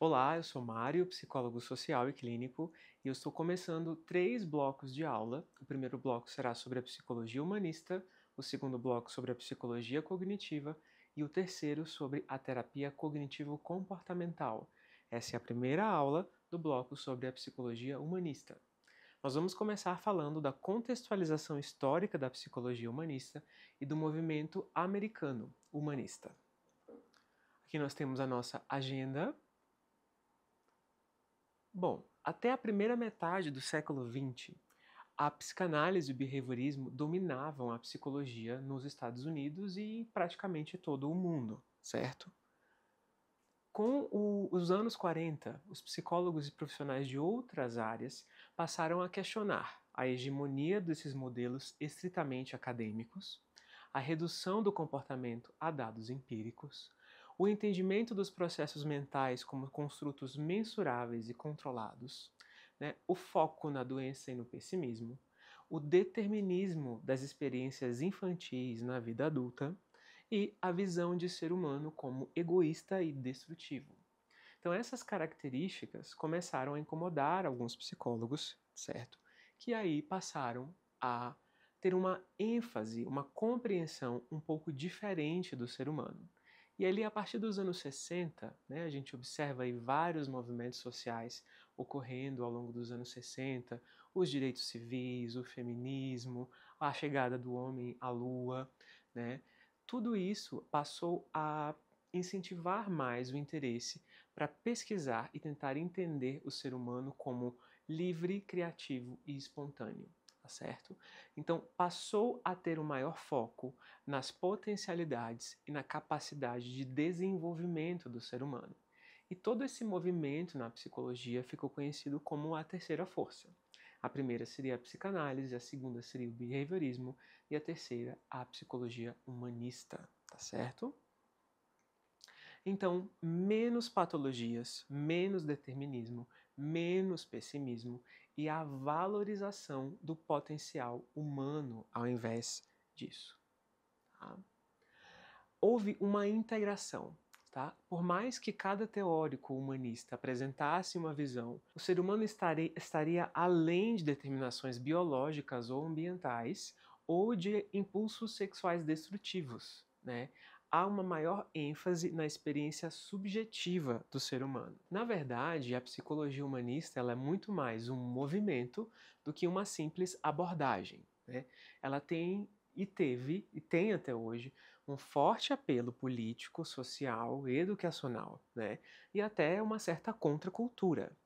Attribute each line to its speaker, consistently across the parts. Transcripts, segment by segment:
Speaker 1: Olá, eu sou Mário, psicólogo social e clínico, e eu estou começando 3 blocos de aula. O primeiro bloco será sobre a psicologia humanista, o segundo bloco sobre a psicologia cognitiva e o terceiro sobre a terapia cognitivo-comportamental. Essa é a primeira aula do bloco sobre a psicologia humanista. Nós vamos começar falando da contextualização histórica da psicologia humanista e do movimento americano humanista. Aqui nós temos a nossa agenda. Bom, até a primeira metade do século XX, a psicanálise e o behaviorismo dominavam a psicologia nos Estados Unidos e praticamente todo o mundo, certo? Com os anos 40, os psicólogos e profissionais de outras áreas passaram a questionar a hegemonia desses modelos estritamente acadêmicos, a redução do comportamento a dados empíricos, o entendimento dos processos mentais como construtos mensuráveis e controlados, né, o foco na doença e no pessimismo, o determinismo das experiências infantis na vida adulta e a visão de ser humano como egoísta e destrutivo. Então, essas características começaram a incomodar alguns psicólogos, certo? Que aí passaram a ter uma ênfase, uma compreensão um pouco diferente do ser humano. E ali, a partir dos anos 60, né, a gente observa aí vários movimentos sociais ocorrendo ao longo dos anos 60, os direitos civis, o feminismo, a chegada do homem à lua, né? Tudo isso passou a incentivar mais o interesse para pesquisar e tentar entender o ser humano como livre, criativo e espontâneo, tá certo? Então, passou a ter um maior foco nas potencialidades e na capacidade de desenvolvimento do ser humano. E todo esse movimento na psicologia ficou conhecido como a terceira força. A primeira seria a psicanálise, a segunda seria o behaviorismo e a terceira a psicologia humanista, tá certo? Então, menos patologias, menos determinismo, menos pessimismo e a valorização do potencial humano ao invés disso. Tá? Houve uma integração. Tá? Por mais que cada teórico humanista apresentasse uma visão, o ser humano estaria além de determinações biológicas ou ambientais ou de impulsos sexuais destrutivos. Né? Há uma maior ênfase na experiência subjetiva do ser humano. Na verdade, a psicologia humanista ela é muito mais um movimento do que uma simples abordagem. Né? Ela tem e teve, e tem até hoje, um forte apelo político, social, educacional, né? E até uma certa contracultura.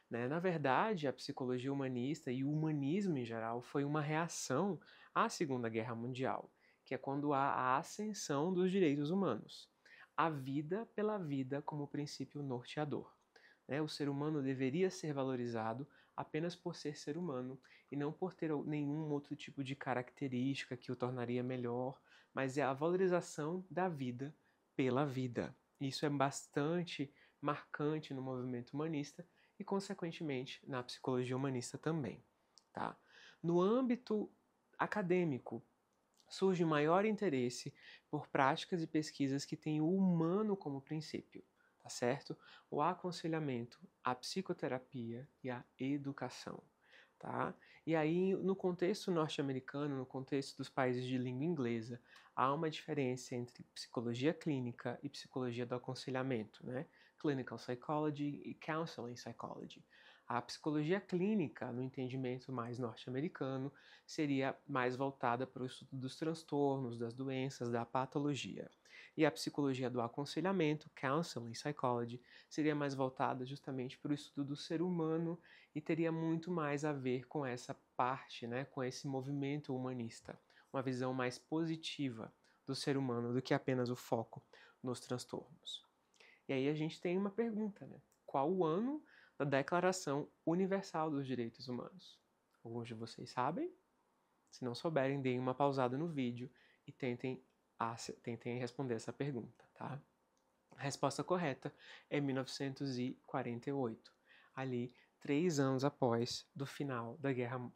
Speaker 1: Né? Na verdade, a psicologia humanista e o humanismo em geral foi uma reação à Segunda Guerra Mundial, que é quando há a ascensão dos direitos humanos. A vida pela vida como princípio norteador. Né? O ser humano deveria ser valorizado apenas por ser humano e não por ter nenhum outro tipo de característica que o tornaria melhor, mas é a valorização da vida pela vida. Isso é bastante marcante no movimento humanista e, consequentemente, na psicologia humanista também. Tá? No âmbito acadêmico, surge maior interesse por práticas e pesquisas que têm o humano como princípio, tá certo? O aconselhamento, a psicoterapia e a educação, tá? E aí, no contexto norte-americano, no contexto dos países de língua inglesa, há uma diferença entre psicologia clínica e psicologia do aconselhamento, né? Clinical Psychology e Counseling Psychology. A psicologia clínica, no entendimento mais norte-americano, seria mais voltada para o estudo dos transtornos, das doenças, da patologia. E a psicologia do aconselhamento, Counseling Psychology, seria mais voltada justamente para o estudo do ser humano e teria muito mais a ver com essa parte, né, com esse movimento humanista, uma visão mais positiva do ser humano do que apenas o foco nos transtornos. E aí a gente tem uma pergunta, né? Qual o ano da Declaração Universal dos Direitos Humanos? Alguns de vocês sabem? Se não souberem, deem uma pausada no vídeo e tentem responder essa pergunta, tá? A resposta correta é 1948, ali 3 anos após do final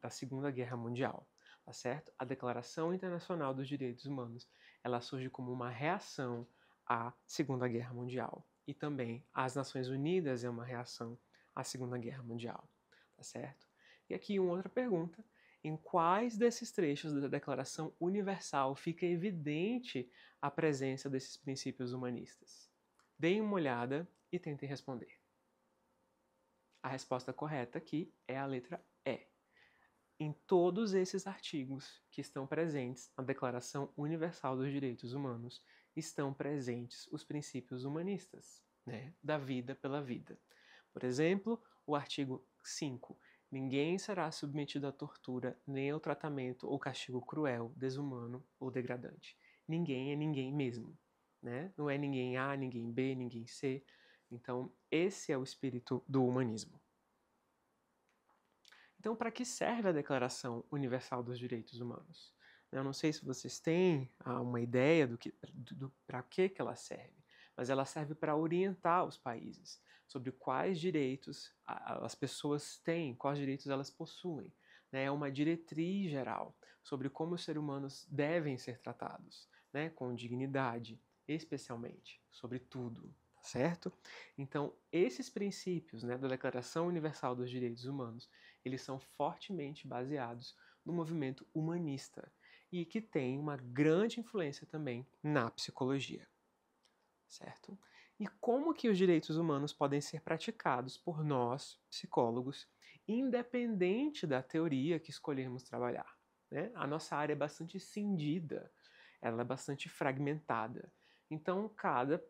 Speaker 1: da Segunda Guerra Mundial, tá certo? A Declaração Internacional dos Direitos Humanos, ela surge como uma reação à Segunda Guerra Mundial. e também as Nações Unidas é uma reação à Segunda Guerra Mundial, tá certo? E aqui uma outra pergunta: em quais desses trechos da Declaração Universal fica evidente a presença desses princípios humanistas? Deem uma olhada e tentem responder. A resposta correta aqui é a letra E. Em todos esses artigos que estão presentes na Declaração Universal dos Direitos Humanos, estão presentes os princípios humanistas, né, da vida pela vida. Por exemplo, o artigo 5. Ninguém será submetido à tortura, nem ao tratamento ou castigo cruel, desumano ou degradante. Ninguém é ninguém mesmo, né? Não é ninguém A, ninguém B, ninguém C. Então, esse é o espírito do humanismo. Então, para que serve a Declaração Universal dos Direitos Humanos? Eu não sei se vocês têm uma ideia para que ela serve, mas ela serve para orientar os países sobre quais direitos as pessoas têm, quais direitos elas possuem. É uma diretriz geral sobre como os seres humanos devem ser tratados, né, com dignidade, especialmente, sobre tudo, tá certo? Então, esses princípios, né, da Declaração Universal dos Direitos Humanos, eles são fortemente baseados no movimento humanista e que tem uma grande influência também na psicologia, certo? E como que os direitos humanos podem ser praticados por nós, psicólogos, independente da teoria que escolhermos trabalhar, né? A nossa área é bastante cindida, ela é bastante fragmentada. Então, cada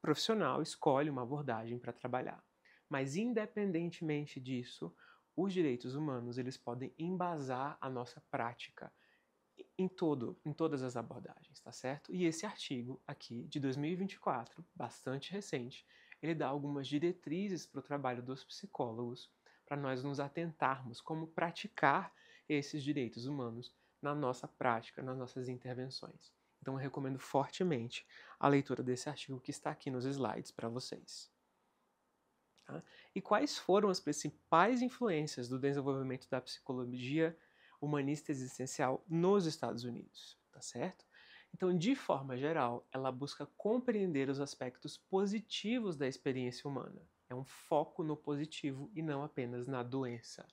Speaker 1: profissional escolhe uma abordagem para trabalhar. Mas, independentemente disso, os direitos humanos eles podem embasar a nossa prática em todas as abordagens, tá certo? E esse artigo aqui, de 2024, bastante recente, ele dá algumas diretrizes para o trabalho dos psicólogos, para nós nos atentarmos como praticar esses direitos humanos na nossa prática, nas nossas intervenções. Então eu recomendo fortemente a leitura desse artigo que está aqui nos slides para vocês. Tá? E quais foram as principais influências do desenvolvimento da psicologia humanista existencial nos Estados Unidos? Tá certo? Então, de forma geral, ela busca compreender os aspectos positivos da experiência humana. É um foco no positivo e não apenas na doença.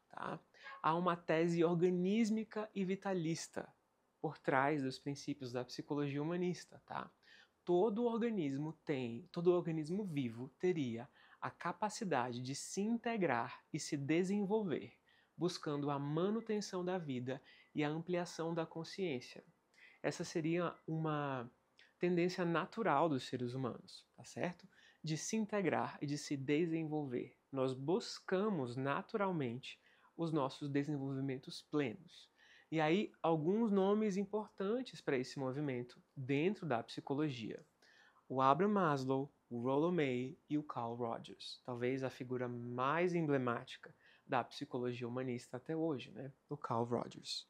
Speaker 1: Tá? Há uma tese organísmica e vitalista por trás dos princípios da psicologia humanista. Tá? Todo organismo vivo teria a capacidade de se integrar e se desenvolver, buscando a manutenção da vida e a ampliação da consciência. Essa seria uma tendência natural dos seres humanos, tá certo? De se integrar e de se desenvolver. Nós buscamos naturalmente os nossos desenvolvimentos plenos. E aí, alguns nomes importantes para esse movimento dentro da psicologia. O Abraham Maslow, o Rollo May e o Carl Rogers. Talvez a figura mais emblemática da psicologia humanista até hoje, né? O Carl Rogers.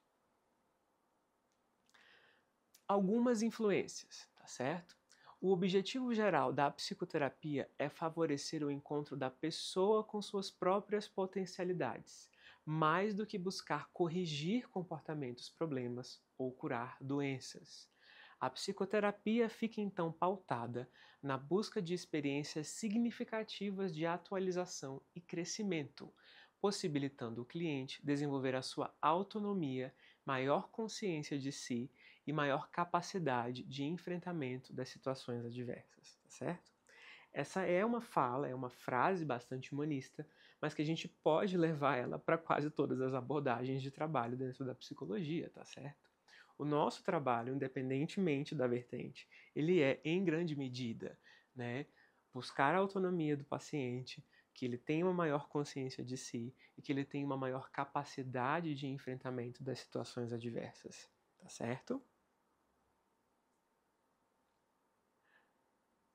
Speaker 1: Algumas influências, tá certo? O objetivo geral da psicoterapia é favorecer o encontro da pessoa com suas próprias potencialidades, mais do que buscar corrigir comportamentos, problemas ou curar doenças. A psicoterapia fica então pautada na busca de experiências significativas de atualização e crescimento, possibilitando o cliente desenvolver a sua autonomia, maior consciência de si e maior capacidade de enfrentamento das situações adversas, tá certo? Essa é uma fala, é uma frase bastante humanista, mas que a gente pode levar ela para quase todas as abordagens de trabalho dentro da psicologia, tá certo? O nosso trabalho, independentemente da vertente, ele é, em grande medida, né, buscar a autonomia do paciente, que ele tenha uma maior consciência de si e que ele tenha uma maior capacidade de enfrentamento das situações adversas, tá certo?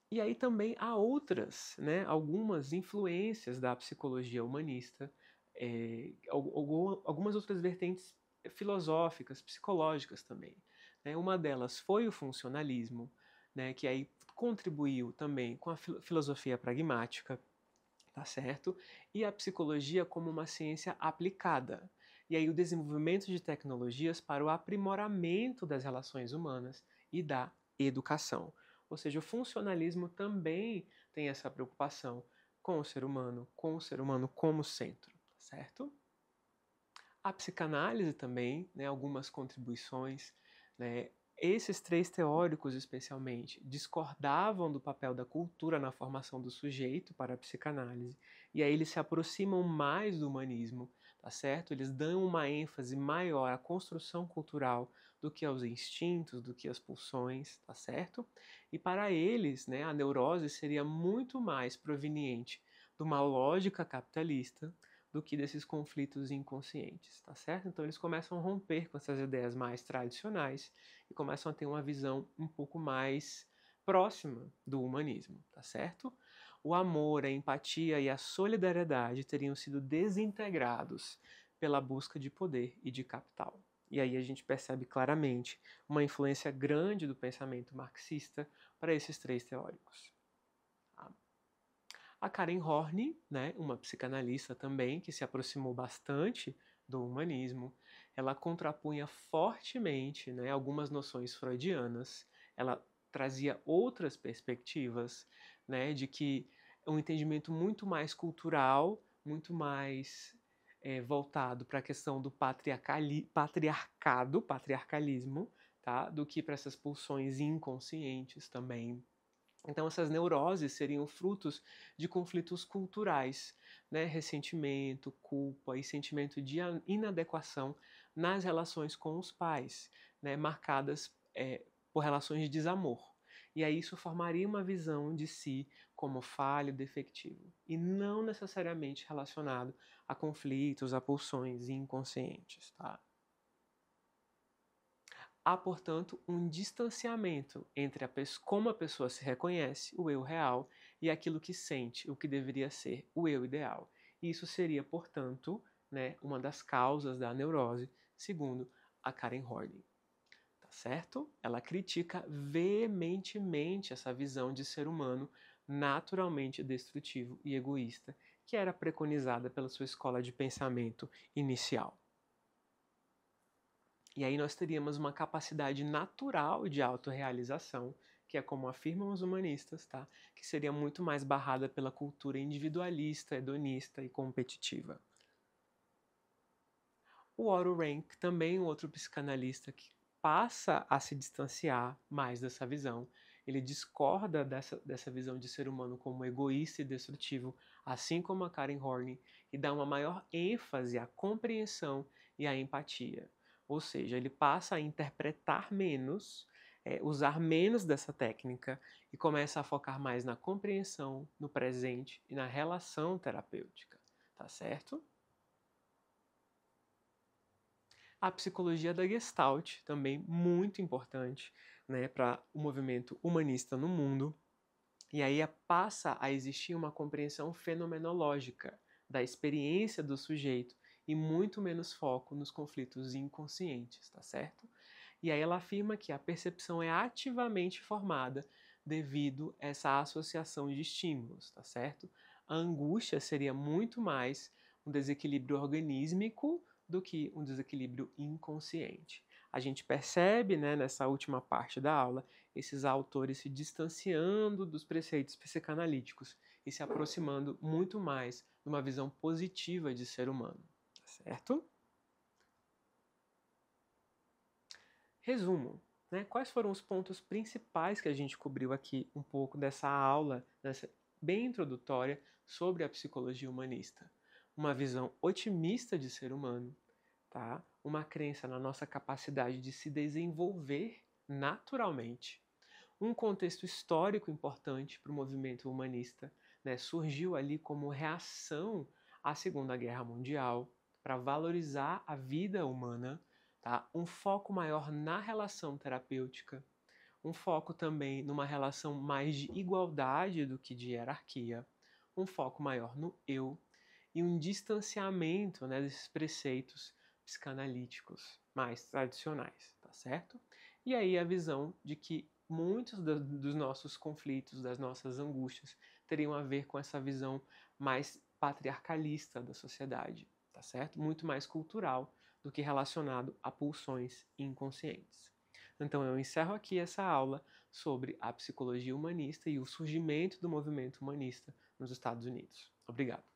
Speaker 1: E aí também há outras, né, algumas influências da psicologia humanista, algumas outras vertentes filosóficas, psicológicas também. Né? Uma delas foi o funcionalismo, né, que aí contribuiu também com a filosofia pragmática, tá certo? E a psicologia como uma ciência aplicada. E aí o desenvolvimento de tecnologias para o aprimoramento das relações humanas e da educação. Ou seja, o funcionalismo também tem essa preocupação com o ser humano como centro, certo? A psicanálise também, né, algumas contribuições, né, esses três teóricos, especialmente, discordavam do papel da cultura na formação do sujeito para a psicanálise, e aí eles se aproximam mais do humanismo, tá certo? Eles dão uma ênfase maior à construção cultural do que aos instintos, do que às pulsões, tá certo? E para eles, né, a neurose seria muito mais proveniente de uma lógica capitalista do que desses conflitos inconscientes, tá certo? Então eles começam a romper com essas ideias mais tradicionais e começam a ter uma visão um pouco mais próxima do humanismo, tá certo? O amor, a empatia e a solidariedade teriam sido desintegrados pela busca de poder e de capital. E aí a gente percebe claramente uma influência grande do pensamento marxista para esses três teóricos. A Karen Horney, né, uma psicanalista também que se aproximou bastante do humanismo, ela contrapunha fortemente, né, algumas noções freudianas, ela trazia outras perspectivas, né, de que um entendimento muito mais cultural, muito mais voltado para a questão do patriarcalismo, tá, do que para essas pulsões inconscientes também. Então, essas neuroses seriam frutos de conflitos culturais, né? Ressentimento, culpa e sentimento de inadequação nas relações com os pais, né? Marcadas por relações de desamor. E aí isso formaria uma visão de si como falho, defectivo, e não necessariamente relacionado a conflitos, a pulsões inconscientes, tá? Há, portanto, um distanciamento entre como a pessoa se reconhece, o eu real, e aquilo que sente, o que deveria ser o eu ideal. Isso seria, portanto, né, uma das causas da neurose, segundo a Karen Horney. Tá certo? Ela critica veementemente essa visão de ser humano naturalmente destrutivo e egoísta, que era preconizada pela sua escola de pensamento inicial. E aí nós teríamos uma capacidade natural de autorrealização, que é como afirmam os humanistas, tá? Que seria muito mais barrada pela cultura individualista, hedonista e competitiva. O Otto Rank, também um outro psicanalista que passa a se distanciar mais dessa visão. Ele discorda dessa visão de ser humano como egoísta e destrutivo, assim como a Karen Horney, e dá uma maior ênfase à compreensão e à empatia. Ou seja, ele passa a interpretar menos, usar menos dessa técnica e começa a focar mais na compreensão, no presente e na relação terapêutica. Tá certo? A psicologia da Gestalt, também muito importante, né, para o movimento humanista no mundo. E aí passa a existir uma compreensão fenomenológica da experiência do sujeito e muito menos foco nos conflitos inconscientes, tá certo? E aí ela afirma que a percepção é ativamente formada devido a essa associação de estímulos, tá certo? A angústia seria muito mais um desequilíbrio organísmico do que um desequilíbrio inconsciente. A gente percebe, né, nessa última parte da aula, esses autores se distanciando dos preceitos psicanalíticos e se aproximando muito mais de uma visão positiva de ser humano, tá certo? Resumo, né? Quais foram os pontos principais que a gente cobriu aqui um pouco dessa aula, bem introdutória, sobre a psicologia humanista? Uma visão otimista de ser humano, tá? Uma crença na nossa capacidade de se desenvolver naturalmente. Um contexto histórico importante para o movimento humanista, né? Surgiu ali como reação à Segunda Guerra Mundial, para valorizar a vida humana, tá? Um foco maior na relação terapêutica, um foco também numa relação mais de igualdade do que de hierarquia, um foco maior no eu e um distanciamento, né, desses preceitos psicanalíticos mais tradicionais, tá certo? E aí a visão de que muitos dos nossos conflitos, das nossas angústias, teriam a ver com essa visão mais patriarcalista da sociedade, tá certo? Muito mais cultural do que relacionado a pulsões inconscientes. Então eu encerro aqui essa aula sobre a psicologia humanista e o surgimento do movimento humanista nos Estados Unidos. Obrigado.